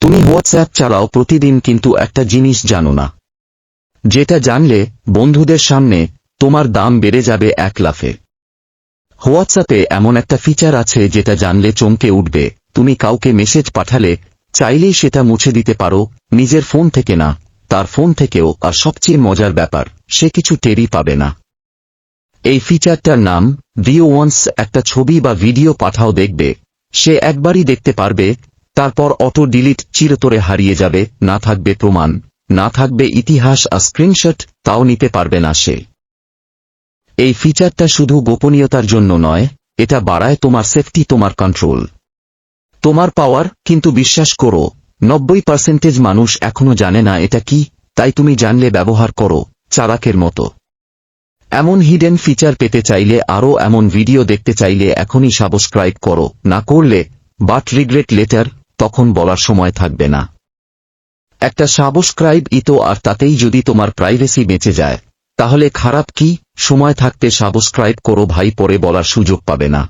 তুমি হোয়াটসঅ্যাপ চালাও প্রতিদিন, কিন্তু একটা জিনিস জানো না, যেটা জানলে বন্ধুদের সামনে তোমার দাম বেড়ে যাবে এক লাফে। হোয়াটসঅ্যাপে এমন একটা ফিচার আছে যেটা জানলে চমকে উঠবে। তুমি কাউকে মেসেজ পাঠালে চাইলেই সেটা মুছে দিতে পারো, নিজের ফোন থেকে না, তার ফোন থেকেও। আর সবচেয়ে মজার ব্যাপার, সে কিছু টেরই পাবে না। এই ফিচারটার নাম ভিউ ওয়ান্স। একটা ছবি বা ভিডিও পাঠাও, দেখবে সে একবারই দেখতে পারবে, তারপর অটো ডিলিট, চিরতরে হারিয়ে যাবে। না থাকবে প্রমাণ, না থাকবে ইতিহাস, আর স্ক্রিনশট তাও নিতে পারবে না সে। এই ফিচারটা শুধু গোপনীয়তার জন্য নয়, এটা বাড়ায় তোমার সেফটি, তোমার কন্ট্রোল, তোমার পাওয়ার। কিন্তু বিশ্বাস করো, 90% মানুষ এখনো জানে না এটা কি। তাই তুমি জানলে ব্যবহার করো চালাকের মতো। এমন হিডেন ফিচার পেতে চাইলে, আরও এমন ভিডিও দেখতে চাইলে এখনই সাবস্ক্রাইব করো। না করলে বাট রিগ্রেট লেটার, তখন বলার সময় থাকবে না। একটা সাবস্ক্রাইব ইতো, আর তাতেই যদি তোমার প্রাইভেসি বেঁচে যায়, তাহলে খারাপ কি? সময় থাকতে সাবস্ক্রাইব করো ভাই, পরে বলার সুযোগ পাবে না।